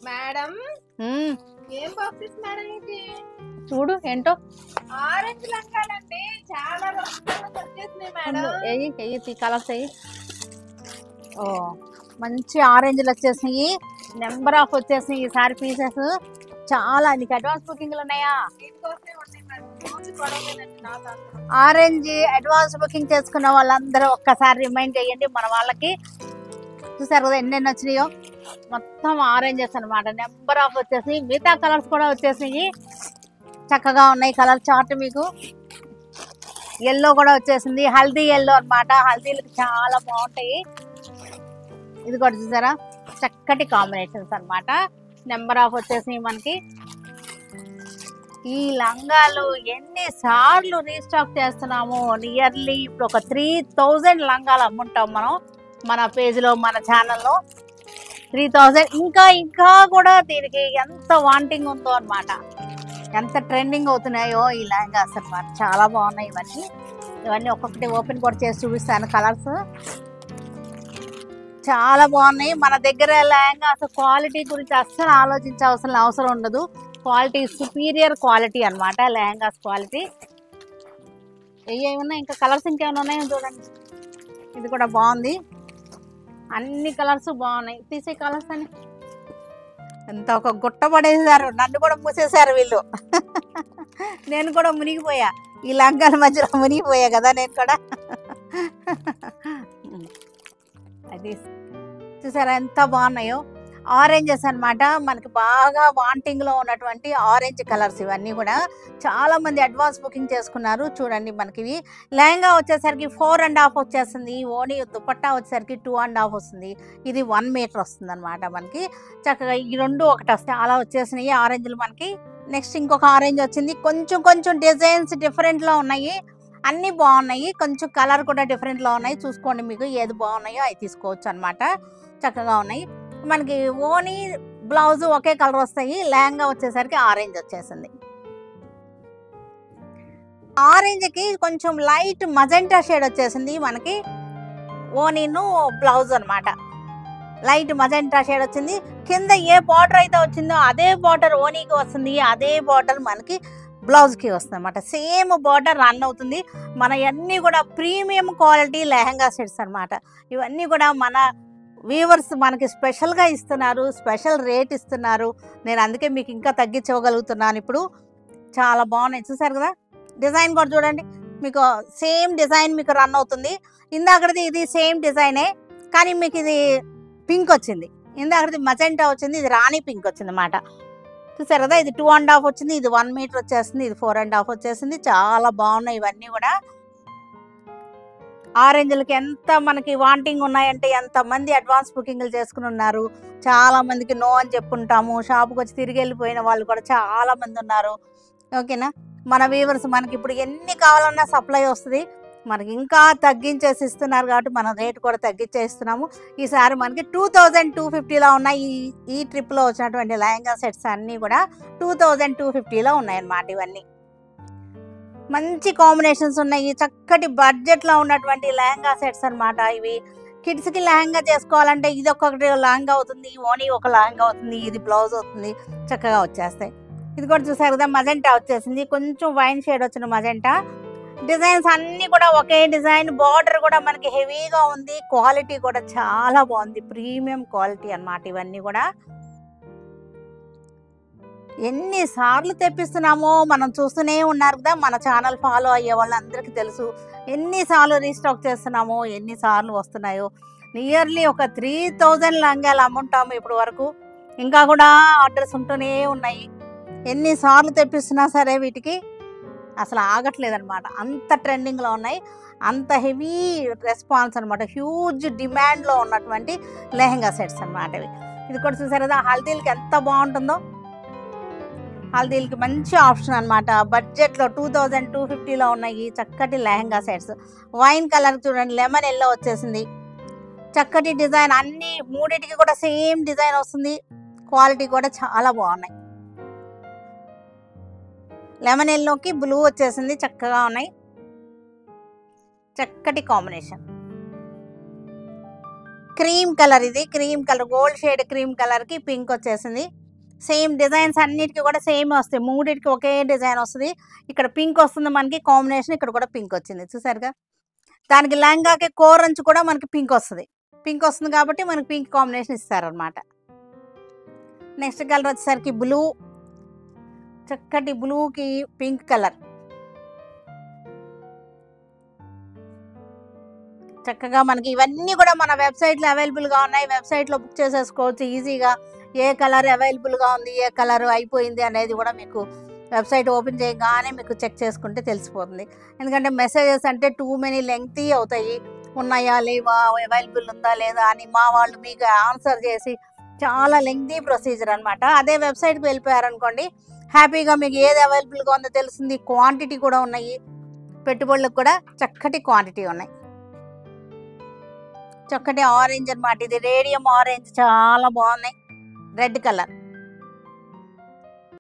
Madam ఉమ్, ఏం boxes madam ఇది? చూడు ఏంటో ఆరెంజ్ లంగాలండి, చాలా కలర్స్ వచ్చేసినాయి మేడం. ఎయ్యి కలర్స్ ఎయ్యి. ఓ మంచి ఆరెంజ్లు వచ్చేసినాయి, నెంబర్ ఆఫ్ వచ్చేసినాయి ఈసారి పీసెస్. చాలా నీకు అడ్వాన్స్ బుకింగ్లు ఉన్నాయా? దీనికోసమే ఉన్నాయి మేడం. రోజు గొడవలేనండి నాకు అసలు. ఆరెంజ్ అడ్వాన్స్ బుకింగ్ చేసుకున్న వాళ్ళందరూ ఒక్కసారి రిమైండ్ చేయండి మన వాళ్ళకి. చూసారు కదా ఎన్నెన్ని వచ్చినాయో, మొత్తం ఆరెంజెస్ అనమాట. నెంబర్ ఆఫ్ వచ్చేసి మిగతా కలర్స్ కూడా వచ్చేసినాయి, చక్కగా ఉన్నాయి. కలర్ చార్ట్ మీకు ఎల్లో కూడా వచ్చేసింది, హల్దీ ఎల్లో అన్నమాట. హల్దీలకు చాలా బాగుంటాయి. ఇది కూడా చూసారా, చక్కటి కాంబినేషన్స్ అన్నమాట. నెంబర్ ఆఫ్ వచ్చేసినాయి మనకి. ఈ లంగాలు ఎన్నిసార్లు రీస్టాక్ చేస్తున్నాము, నియర్లీ ఇప్పుడు ఒక 3000 లంగాలు అమ్ముంటాం మనం మన పేజ్లో, మన ఛానల్లో. 3000 ఇంకా కూడా దీనికి ఎంత వాంటింగ్ ఉందో అన్నమాట, ఎంత ట్రెండింగ్ అవుతున్నాయో ఈ లెహంగాస్ అన్నమాట. చాలా బాగున్నాయి ఇవన్నీ ఒక్కొక్కటి ఓపెన్ కూడా చేసి చూపిస్తాను. కలర్స్ చాలా బాగున్నాయి. మన దగ్గర లెహంగాస్ క్వాలిటీ గురించి అస్సలు ఆలోచించాల్సిన అవసరం ఉండదు. క్వాలిటీ సుపీరియర్ క్వాలిటీ అన్నమాట, లెహంగాస్ క్వాలిటీ. ఏమన్నా ఇంకా కలర్స్ ఇంకేమైనా ఉన్నాయో చూడండి. ఇది కూడా బాగుంది, అన్ని కలర్స్ బాగున్నాయి. తీసే కలర్స్ అని ఎంత ఒక గుట్ట పడేసారు, నన్ను కూడా మూసేశారు వీళ్ళు. నేను కూడా మునిగిపోయా, ఈ లంగాల మధ్యలో మునిగిపోయా కదా నేను కూడా. అది చూసారా ఎంత బాగున్నాయో. ఆరెంజెస్ అన్నమాట, మనకి బాగా వాంటింగ్లో ఉన్నటువంటి ఆరెంజ్ కలర్స్. ఇవన్నీ కూడా చాలా మంది అడ్వాన్స్ బుకింగ్ చేసుకున్నారు. చూడండి మనకి ఇవి లెహంగా వచ్చేసరికి 4.5 వచ్చేస్తుంది, ఓనీ దుపట్టా వచ్చేసరికి 2.5 వస్తుంది. ఇది 1 మీటర్ వస్తుంది అనమాట మనకి. చక్కగా ఈ రెండు ఒకటి వస్తాయి, అలా వచ్చేసినాయి ఆరెంజ్లు మనకి. నెక్స్ట్ ఇంకొక ఆరెంజ్ వచ్చింది, కొంచెం డిజైన్స్ డిఫరెంట్లో ఉన్నాయి, అన్నీ బాగున్నాయి. కొంచెం కలర్ కూడా డిఫరెంట్లో ఉన్నాయి. చూసుకోండి, మీకు ఏది బాగున్నాయో అవి తీసుకోవచ్చు అనమాట. చక్కగా ఉన్నాయి మనకి. ఓనీ బ్లౌజ్ ఒకే కలర్ వస్తాయి. లెహంగా వచ్చేసరికి ఆరెంజ్ వచ్చేసింది. ఆరెంజ్కి కొంచెం లైట్ మజెంటా షేడ్ వచ్చేసింది మనకి. ఓనీను బ్లౌజ్ అనమాట, లైట్ మజెంటా షేడ్ వచ్చింది. కింద ఏ బార్డర్ అయితే వచ్చిందో అదే బార్డర్ ఓనీకి వస్తుంది, అదే బార్డర్ మనకి బ్లౌజ్కి వస్తుంది అనమాట. సేమ్ బార్డర్ రన్ అవుతుంది. మన అన్నీ కూడా ప్రీమియం క్వాలిటీ లెహంగా సెట్స్ అనమాట. ఇవన్నీ కూడా మన వీవర్స్ మనకి స్పెషల్గా ఇస్తున్నారు, స్పెషల్ రేట్ ఇస్తున్నారు. నేను అందుకే మీకు ఇంకా తగ్గించగలుగుతున్నాను ఇప్పుడు. చాలా బాగున్నాయి, చూసారు కదా. డిజైన్ కూడా చూడండి, మీకు సేమ్ డిజైన్ మీకు రన్ అవుతుంది. ఇందాకది ఇది సేమ్ డిజైనే, కానీ మీకు ఇది పింక్ వచ్చింది. ఇందాకది మజెంటా వచ్చింది, ఇది రాణి పింక్ వచ్చింది అన్నమాట. చూసారు కదా, ఇది 2.5 వచ్చింది, ఇది 1 మీటర్ వచ్చేస్తుంది, ఇది 4.5 వచ్చేసింది. చాలా బాగున్నాయి ఇవన్నీ కూడా. ఆరెంజ్లకి ఎంత మనకి వాంటింగ్ ఉన్నాయంటే, ఎంతమంది అడ్వాన్స్ బుకింగ్లు చేసుకుని ఉన్నారు. చాలా మందికి నో అని చెప్పుంటాము, షాప్కి వచ్చి తిరిగి వెళ్ళిపోయిన వాళ్ళు కూడా చాలా మంది ఉన్నారు. ఓకేనా, మన వీవర్స్ మనకి ఇప్పుడు ఎన్ని కావాలన్నా సప్లై వస్తుంది. మనకి ఇంకా తగ్గించేసి ఇస్తున్నారు కాబట్టి మనం రేట్ కూడా తగ్గించేస్తున్నాము. ఈసారి మనకి 2250లో ఉన్నాయి. ఈ ట్రిప్లో వచ్చినటువంటి లెహంగా సెట్స్ అన్నీ కూడా 2250లో ఉన్నాయన్నమాట. ఇవన్నీ మంచి కాంబినేషన్స్ ఉన్నాయి, చక్కటి బడ్జెట్లో ఉన్నటువంటి లెహంగా సెట్స్ అనమాట. ఇవి కిడ్స్కి లెహంగా చేసుకోవాలంటే ఇది ఒక్కొక్కటి లెహంగా అవుతుంది, ఓనీ ఒక లెహంగా అవుతుంది, ఇది బ్లౌజ్ అవుతుంది, చక్కగా వచ్చేస్తాయి. ఇది కూడా చూసారు కదా, మజెంటా వచ్చేసింది, కొంచెం వైన్ షేడ్ వచ్చిన మజెంటా. డిజైన్స్ అన్నీ కూడా ఒకే డిజైన్, బార్డర్ కూడా మనకి హెవీగా ఉంది, క్వాలిటీ కూడా చాలా బాగుంది, ప్రీమియం క్వాలిటీ అన్నమాట. ఇవన్నీ కూడా ఎన్నిసార్లు తెప్పిస్తున్నామో మనం చూస్తూనే ఉన్నారు కదా, మన ఛానల్ ఫాలో అయ్యే వాళ్ళందరికీ తెలుసు. ఎన్నిసార్లు రీస్టాక్ చేస్తున్నామో, ఎన్నిసార్లు వస్తున్నాయో. నియర్లీ ఒక 3000 లంగాలు అమ్ముంటాము ఇప్పుడు వరకు, ఇంకా కూడా ఆర్డర్స్ ఉంటూనే ఉన్నాయి. ఎన్నిసార్లు తెప్పిస్తున్నా సరే వీటికి అసలు ఆగట్లేదు అనమాట. అంత ట్రెండింగ్లో ఉన్నాయి, అంత హెవీ రెస్పాన్స్ అనమాట. హ్యూజ్ డిమాండ్లో ఉన్నటువంటి లెహంగా సెట్స్ అనమాట ఇవి. ఇది కూడా చూసారు కదా, హల్దీలకి ఎంత బాగుంటుందో. హల్దీలకి మంచి ఆప్షన్ అనమాట. బడ్జెట్లో 2250లో ఉన్నాయి చక్కటి లెహంగా సెట్స్. వైన్ కలర్ చూడండి, లెమన్ ఎల్లో వచ్చేసింది, చక్కటి డిజైన్. అన్ని మూడింటికి కూడా సేమ్ డిజైన్ వస్తుంది, క్వాలిటీ కూడా చాలా బాగున్నాయి. లెమన్ ఎల్లోకి బ్లూ వచ్చేసింది, చక్కగా ఉన్నాయి, చక్కటి కాంబినేషన్. క్రీమ్ కలర్, ఇది cream colour, gold shade cream కలర్కి పింక్ వచ్చేసింది. సేమ్ డిజైన్స్ అన్నిటికీ కూడా సేమ్ వస్తాయి, మూడింటికి ఒకే డిజైన్ వస్తుంది. ఇక్కడ పింక్ వస్తుంది మనకి కాంబినేషన్, ఇక్కడ కూడా పింక్ వచ్చింది చూసారుగా. దానికి లెహంగాకి కోరంచు కూడా మనకి పింక్ వస్తుంది. పింక్ వస్తుంది కాబట్టి మనకి పింక్ కాంబినేషన్ ఇస్తారనమాట. నెక్స్ట్ కలర్ వచ్చేసరికి బ్లూ, చక్కటి బ్లూకి పింక్ కలర్. చక్కగా మనకి ఇవన్నీ కూడా మన వెబ్సైట్లో అవైలబుల్గా ఉన్నాయి. వెబ్సైట్లో బుక్ చేసేసుకోవచ్చు ఈజీగా. ఏ కలర్ అవైలబుల్గా ఉంది, ఏ కలర్ అయిపోయింది అనేది కూడా మీకు వెబ్సైట్ ఓపెన్ చేయగానే మీకు చెక్ చేసుకుంటే తెలిసిపోతుంది. ఎందుకంటే మెసేజెస్ అంటే టూ మెనీ లెంగ్తీ అవుతాయి, ఉన్నాయా లేవా, అవైలబుల్ ఉందా లేదా అని మా వాళ్ళు మీకు ఆన్సర్ చేసి చాలా లెంగ్తీ ప్రొసీజర్ అనమాట. అదే వెబ్సైట్కి వెళ్ళిపోయారనుకోండి, హ్యాపీగా మీకు ఏది అవైలబుల్గా ఉందో తెలుస్తుంది. క్వాంటిటీ కూడా ఉన్నాయి, పెట్టుబడులకు కూడా చక్కటి క్వాంటిటీ ఉన్నాయి. చక్కటి ఆరెంజ్ అనమాట, ఇది రేడియం ఆరెంజ్, చాలా బాగున్నాయి. Red colour.